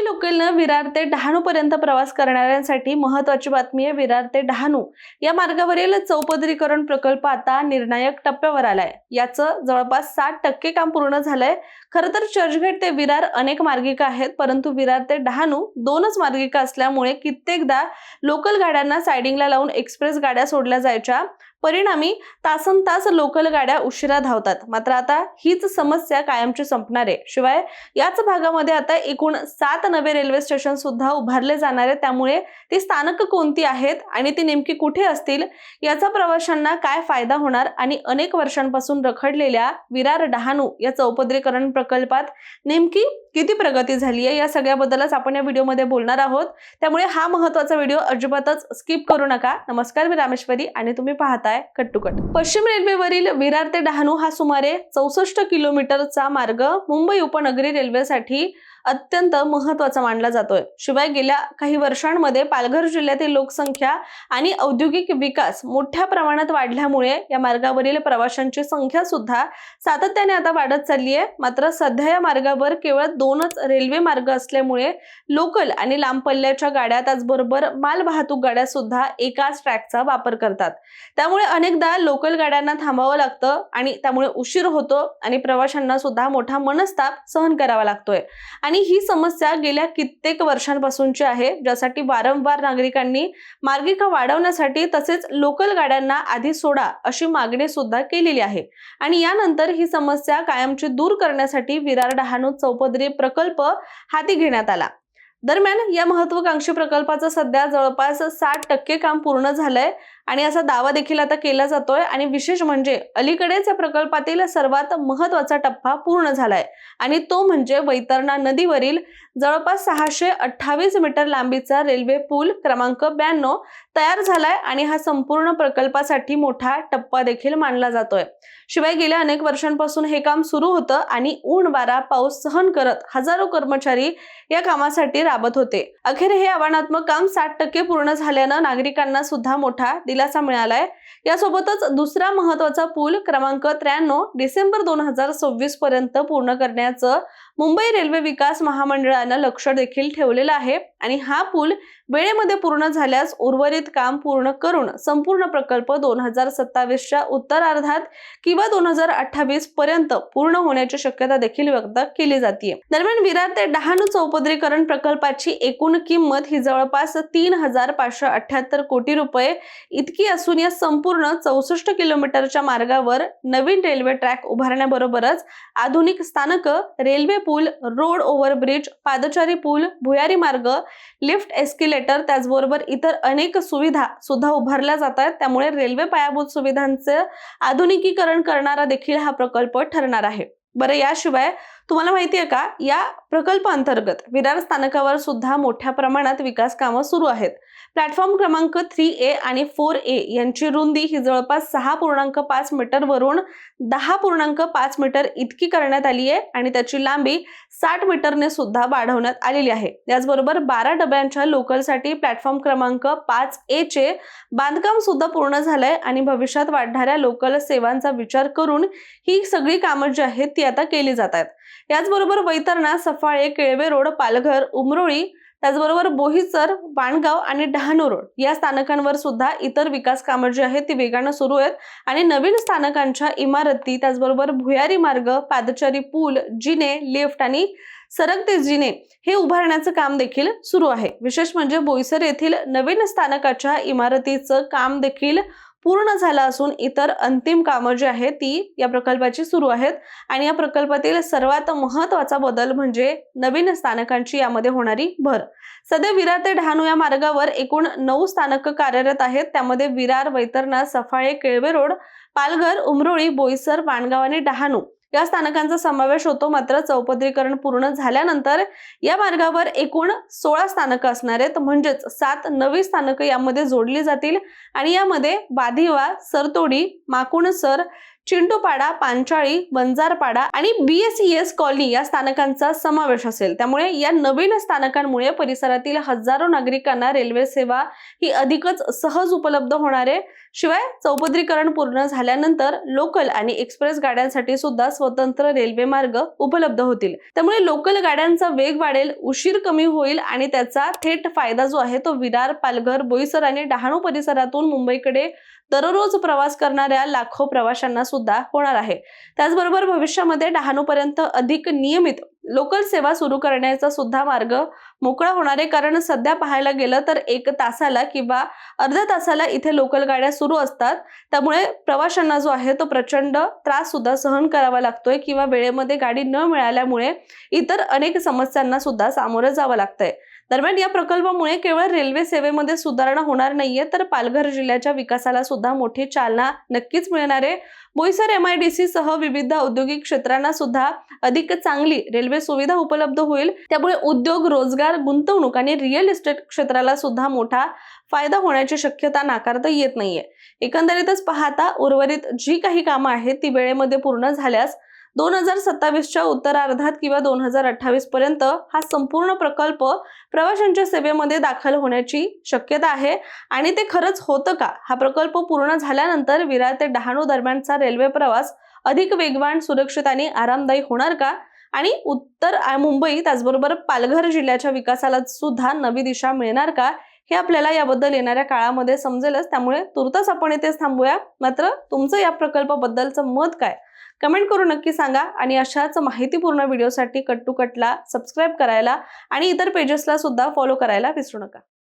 लोकलनं विरार ते डहाणू पर्यंत प्रवास करणाऱ्यांसाठी महत्त्वाची बातमी आहे। विरार ते डहाणू या मार्गावरील चौपदरीकरण प्रकल्प आता निर्णायक टप्प्यावर आलाय। याचं जवळपास 60% काम पूर्ण झालंय। खरं तर चर्चगेट ते विरार अनेक मार्गिका आहेत, परंतु विरार ते डहाणू दोनच मार्गिका असल्यामुळे कित्येकदा लोकल गाड्यांना साइडिंगला लावून एक्सप्रेस गाड्या सोडल्या जायच्या। परिणामी तासनतास लोकल गाड्या उशिरा धावतात। मात्र आता हीच समस्या कायमची संपणार आहे। शिवाय याच भागामध्ये आता एकूण 7 नवे रेल्वे स्टेशन सुद्धा उभारले जाणार आहेत। त्यामुळे ती स्थानक कोणती आहेत आणि ती नेमकी कुठे असतील याचा प्रवाशांना काय फायदा होणार आणि अनेक वर्षांपासून रखडलेल्या विरार डहाणू या चौपदरीकरण प्रकल्पात नेमकी किती प्रगती झाली आहे या सगळ्याबद्दलच आपण या व्हिडिओमध्ये बोलणार आहोत। त्यामुळे हा महत्त्वाचा व्हिडिओ अजिबातच स्किप करू नका। नमस्कार, मी रामेश्वरी आणि तुम्ही पाहताय कट टू कट। पश्चिम रेल्वेवरील विरार ते डहाणू हा सुमारे 64 किलोमीटरचा मार्ग मुंबई उपनगरी रेल्वेसाठी अत्यंत महत्त्वाचा मानला जातोय। शिवाय गेल्या काही वर्षांमध्ये पालघर जिल्ह्यातील लोकसंख्या आणि औद्योगिक विकास मोठ्या प्रमाणात वाढल्यामुळे या मार्गावरील प्रवाशांची संख्या सुद्धा सातत्याने आता वाढत चालली आहे। मात्र सध्या या मार्गावर केवळ 2च रेल्वे मार्ग असल्यामुळे लोकल आणि लांब पल्ल्याच्या गाड्या त्याचबरोबर माल वाहतूक गाड्या सुद्धा एकाच ट्रॅकचा वापर करतात। त्यामुळे अनेकदा लोकल गाड्यांना थांबावं लागतं आणि त्यामुळे उशीर होतो आणि प्रवाशांना सुद्धा मोठा मनस्ताप सहन करावा लागतोय। आणि ही समस्या गेल्या कित्येक वर्षांपासूनची आहे, ज्यासाठी वारंवार नागरिकांनी मार्गिका वाढवण्यासाठी तसेच लोकल गाड्यांना आधी सोडा अशी मागणी सुद्धा केलेली आहे। आणि यानंतर ही समस्या कायमची दूर करण्यासाठी विरार डहाणू चौपदरी प्रकल्प हाती घेण्यात आला। दरम्यान या महत्त्वाकांक्षी प्रकल्पाचं सध्या जवळपास 60% काम पूर्ण झालंय आणि असा दावा देखील आता केला जातोय। आणि विशेष म्हणजे अलीकडेच या प्रकल्पातील सर्वात महत्त्वाचा टप्पा पूर्ण झालाय आणि तो म्हणजे वैतरणा नदीवरील जवळपास 628 मीटर लांबीचा रेल्वे पूल क्रमांक 92 तयार झालाय आणि हा संपूर्ण प्रकल्पासाठी मोठा टप्पा देखील मानला जातोय। शिवाय गेल्या अनेक वर्षांपासून हे काम सुरू होतं आणि ऊन वारा पाऊस सहन करत हजारो कर्मचारी या कामासाठी राबत होते। अखेर हे आव्हानात्मक काम 60% पूर्ण झाल्यानं नागरिकांना सुद्धा मोठा दिलासा मिळालाय। यासोबतच दुसरा महत्त्वाचा पूल क्रमांक 93 डिसेंबर 2026 पर्यंत पूर्ण करण्याचं मुंबई रेल्वे विकास महामंडळानं लक्ष देखील ठेवलेलं आहे। आणि हा पूल वेळेमध्ये पूर्ण झाल्यास उर्वरित काम पूर्ण करून संपूर्ण प्रकल्प 2027च्या उत्तरार्धात किंवा 2028 पर्यंत पूर्ण होण्याची शक्यता देखील व्यक्त केली जाते। दरम्यान विरार ते डहाणू चौपदरीकरण प्रकल्पाची एकूण किंमत ही जवळपास 3578 कोटी रुपये इतकी असून या संपूर्ण 64 किलोमीटरच्या मार्गावर नवीन रेल्वे ट्रॅक उभारण्याबरोबरच आधुनिक स्थानक, रेल्वे पूल, रोड ओव्हरब्रिज, पादचारी पूल, भुयारी मार्ग, लिफ्ट, एस्केलेटर त्याचबरोबर इतर अनेक सुविधा सुद्धा उभारल्या जात आहेत। त्यामुळे रेल्वे पायाभूत सुविधांचे आधुनिकीकरण करणारा देखील हा प्रकल्प ठरणार आहे। बरं, याशिवाय तुम्हाला माहिती आहे का, या प्रकल्पाअंतर्गत विरार स्थानकावर सुद्धा मोठ्या प्रमाणात विकास कामं सुरू आहेत। प्लॅटफॉर्म क्रमांक 3A आणि 4A यांची रुंदी ही जवळपास 6.5 मीटर वरून 10.5 मीटर इतकी करण्यात आली आहे आणि त्याची लांबी 60 मीटरने सुद्धा वाढवण्यात आलेली आहे। त्याचबरोबर 12 डब्यांच्या लोकलसाठी प्लॅटफॉर्म क्रमांक 5A चे बांधकाम सुद्धा पूर्ण झालंय आणि भविष्यात वाढणाऱ्या लोकल सेवांचा विचार करून ही सगळी कामं जी आहेत ती आता केली जात आहेत। याचबरोबर वैतरणा, सफाळे, केळवे रोड, पालघर, उमरोळी त्याचबरोबर बोईसर, वाणगाव आणि डहाणू रोड या स्थानकांवर सुद्धा इतर विकास कामं जी आहेत ती वेगाने सुरू आहेत। आणि नवीन स्थानकांच्या इमारती त्याचबरोबर भुयारी मार्ग, पादचारी पूल, जिने, लिफ्ट आणि सरकते जिने हे उभारण्याचं काम देखील सुरू आहे। विशेष म्हणजे बोईसर येथील नवीन स्थानकाच्या इमारतीचं काम देखील पूर्ण झालं असून इतर अंतिम कामं जी आहेत ती या प्रकल्पाची सुरू आहेत। आणि या प्रकल्पातील सर्वात महत्त्वाचा बदल म्हणजे नवीन स्थानकांची यामध्ये होणारी भर। सध्या विरार ते डहाणू या मार्गावर एकूण 9 स्थानक कार्यरत आहेत। त्यामध्ये विरार, वैतरणा, सफाळे, केळवे रोड, पालघर, उमरोळी, बोईसर, वाणगाव आणि डहाणू या स्थानकांचा समावेश होतो। मात्र चौपदरीकरण पूर्ण झाल्यानंतर या मार्गावर एकूण 16 स्थानक असणार आहेत, म्हणजेच 7 नवी स्थानक यामध्ये जोडली जातील। आणि यामध्ये वाधिवा, सरतोडी, माकुणसर, चिंटूपाडा, पांचाळी, बंजारपाडा आणि BSES कॉलनी या स्थानकांचा समावेश असेल। त्यामुळे या नवीन स्थानकांमुळे परिसरातील हजारो नागरिकांना रेल्वे सेवा ही अधिकच सहज उपलब्ध होणार आहे। शिवाय चौपदरीकरण पूर्ण झाल्यानंतर लोकल आणि एक्सप्रेस गाड्यांसाठी सुद्धा स्वतंत्र रेल्वे मार्ग उपलब्ध होतील। त्यामुळे लोकल गाड्यांचा वेग वाढेल, उशीर कमी होईल आणि त्याचा थेट फायदा जो आहे तो विरार, पालघर, बोईसर आणि डहाणू परिसरातून मुंबईकडे दररोज प्रवास करणाऱ्या लाखो प्रवाशांना सुद्धा होणार आहे। त्याचबरोबर भविष्यामध्ये डहाणूपर्यंत अधिक नियमित लोकल सेवा सुरू करण्याचा सुद्धा मार्ग मोकळा होणार आहे। कारण सध्या पाहायला गेलं तर 1 तासाला किंवा अर्ध्या तासाला इथे लोकल गाड्या सुरू असतात। त्यामुळे प्रवाशांना जो आहे तो प्रचंड त्रास सुद्धा सहन करावा लागतोय किंवा वेळेमध्ये गाडी न मिळाल्यामुळे इतर अनेक समस्यांना सुद्धा सामोरं जावं लागतंय। दरम्यान या प्रकल्पामुळे केवळ रेल्वे सेवेमध्ये सुधारणा होणार नाहीये, तर पालघर जिल्ह्याच्या विकासाला सुद्धा मोठी चालना नक्कीच मिळणार आहे। बोईसर MIDC सह विविध औद्योगिक क्षेत्रांना सुद्धा अधिक चांगली रेल्वे सुविधा उपलब्ध होईल। त्यामुळे उद्योग, रोजगार, गुंतवणूक आणि रिअल इस्टेट क्षेत्राला सुद्धा मोठा फायदा होण्याची शक्यता नाकारता येत नाहीये। एकंदरीतच पाहता उर्वरित जी काही कामं आहेत ती वेळेमध्ये पूर्ण झाल्यास 2027च्या उत्तरार्धात किंवा 2028 पर्यंत हा संपूर्ण प्रकल्प प्रवाशांच्या सेवेमध्ये दाखल होण्याची शक्यता आहे। आणि ते खरंच होतं का? हा प्रकल्प पूर्ण झाल्यानंतर विरार ते डहाणू दरम्यानचा रेल्वे प्रवास अधिक वेगवान, सुरक्षित आणि आरामदायी होणार का? आणि उत्तर मुंबई त्याचबरोबर पालघर जिल्ह्याच्या विकासाला सुद्धा नवी दिशा मिळणार का? हे आपल्याला याबद्दल येणाऱ्या काळामध्ये समजेलच। त्यामुळे तुर्तास आपण इथेच थांबूया। मात्र तुमचं या प्रकल्पाबद्दलचं मत काय? कमेंट करून नक्की सांगा आणि अशाच माहितीपूर्ण व्हिडिओसाठी कट टू कटला सबस्क्राईब करायला आणि इतर पेजेसला सुद्धा फॉलो करायला विसरू नका।